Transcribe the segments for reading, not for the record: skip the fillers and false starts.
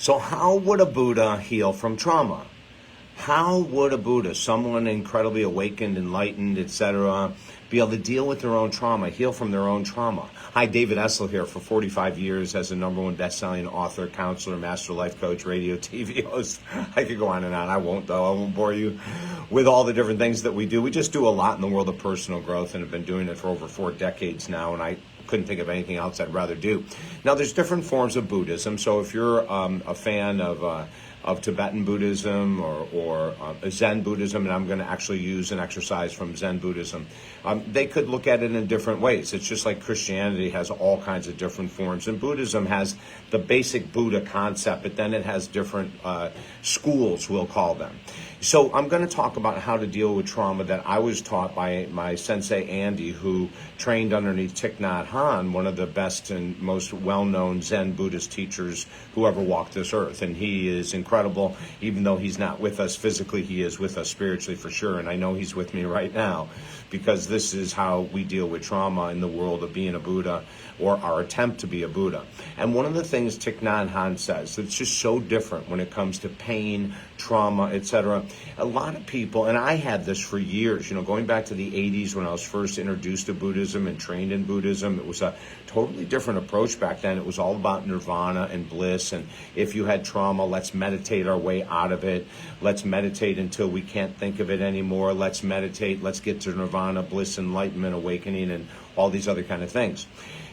So how would a Buddha heal from trauma? How would a Buddha, someone incredibly awakened, enlightened, etc., be able to deal with their own trauma, heal from their own trauma? Hi, David Essel here for 45 years as a #1 best-selling author, counselor, master life coach, radio, TV host. I could go on and on. I won't, though. I won't bore you with all the different things that we do. We just do a lot in the world of personal growth and have been doing it for over 4 decades now, and I couldn't think of anything else I'd rather do. Now, there's different forms of Buddhism, so if you're a fan of Tibetan Buddhism or Zen Buddhism, and I'm going to actually use an exercise from Zen Buddhism, they could look at it in different ways. It's just like Christianity has all kinds of different forms, and Buddhism has the basic Buddha concept, but then it has different schools, we'll call them. So I'm going to talk about how to deal with trauma that I was taught by my sensei Andy, who trained underneath Thich Nhat Hanh, one of the best and most well-known Zen Buddhist teachers who ever walked this earth. And he is incredible. Even though he's not with us physically, he is with us spiritually for sure. And I know he's with me right now, because this is how we deal with trauma in the world of being a Buddha, or our attempt to be a Buddha. And one of the things Thich Nhat Hanh says that's just so different when it comes to pain, trauma, etc. A lot of people, and I had this for years, going back to the 80s when I was first introduced to Buddhism and trained in Buddhism, it was a totally different approach back then. It was all about nirvana and bliss, and if you had trauma, let's meditate our way out of it. Let's meditate until we can't think of it anymore. Let's meditate. Let's get to nirvana, bliss, enlightenment, awakening, and all these other kind of things.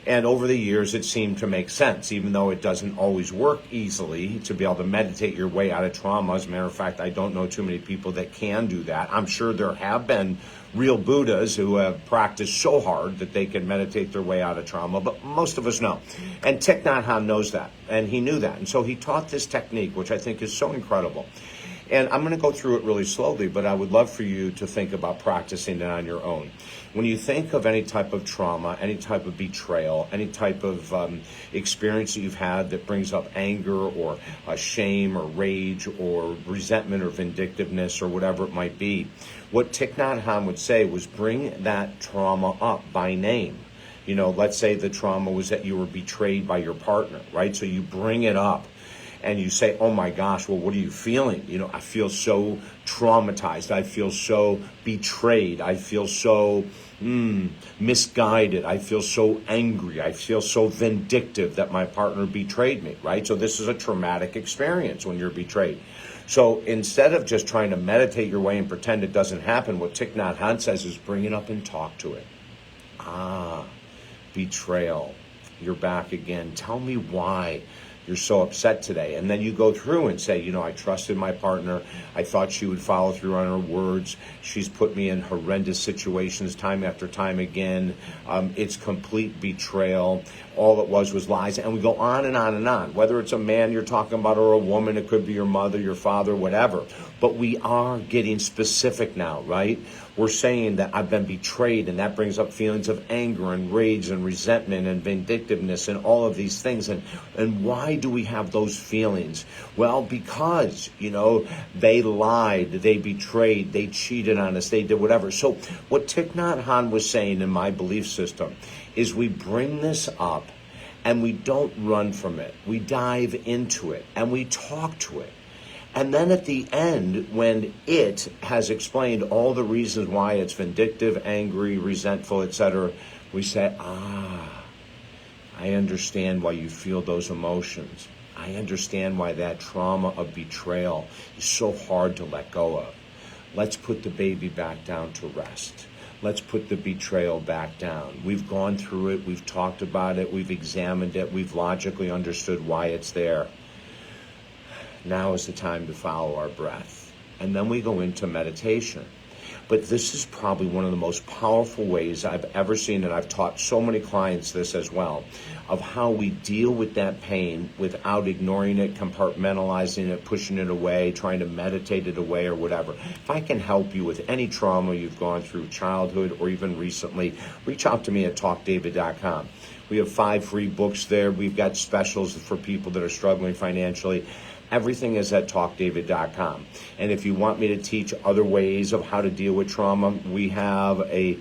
And over the years, it seemed to make sense, even though it doesn't always work easily to be able to meditate your way out of trauma. As a matter of fact, I don't know too many people that can do that. I'm sure there have been real Buddhas who have practiced so hard that they can meditate their way out of trauma, but most of us know. And Thich Nhat Hanh knows that, and he knew that. And so he taught this technique, which I think is so incredible. And I'm going to go through it really slowly, but I would love for you to think about practicing it on your own. When you think of any type of trauma, any type of betrayal, any type of experience that you've had that brings up anger or shame or rage or resentment or vindictiveness or whatever it might be, what Thich Nhat Hanh would say was bring that trauma up by name. Let's say the trauma was that you were betrayed by your partner, right? So you bring it up. And you say, oh my gosh, well, what are you feeling? I feel so traumatized. I feel so betrayed. I feel so misguided. I feel so angry. I feel so vindictive that my partner betrayed me, right? So this is a traumatic experience when you're betrayed. So instead of just trying to meditate your way and pretend it doesn't happen, what Thich Nhat Hanh says is bring it up and talk to it. Betrayal. You're back again. Tell me why you're so upset today. And then you go through and say, I trusted my partner. I thought she would follow through on her words. She's put me in horrendous situations time after time again. It's complete betrayal. All it was lies. And we go on and on and on. Whether it's a man you're talking about or a woman, it could be your mother, your father, whatever. But we are getting specific now, right? We're saying that I've been betrayed, and that brings up feelings of anger and rage and resentment and vindictiveness and all of these things. And why do we have those feelings? Well, because, they lied, they betrayed, they cheated on us, they did whatever. So what Thich Nhat Hanh was saying in my belief system is we bring this up and we don't run from it. We dive into it and we talk to it. And then at the end, when it has explained all the reasons why it's vindictive, angry, resentful, etc., we say, I understand why you feel those emotions. I understand why that trauma of betrayal is so hard to let go of. Let's put the baby back down to rest. Let's put the betrayal back down. We've gone through it. We've talked about it. We've examined it. We've logically understood why it's there. Now is the time to follow our breath. And then we go into meditation. But this is probably one of the most powerful ways I've ever seen, and I've taught so many clients this as well, of how we deal with that pain without ignoring it, compartmentalizing it, pushing it away, trying to meditate it away or whatever. If I can help you with any trauma you've gone through, childhood or even recently, reach out to me at talkdavid.com. We have 5 free books there. We've got specials for people that are struggling financially. Everything is at talkdavid.com. And if you want me to teach other ways of how to deal with trauma, we have a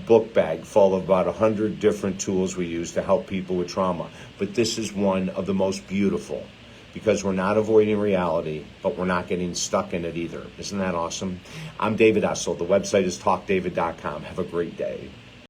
book bag full of about 100 different tools we use to help people with trauma. But this is one of the most beautiful because we're not avoiding reality, but we're not getting stuck in it either. Isn't that awesome? I'm David Essel. The website is talkdavid.com. Have a great day.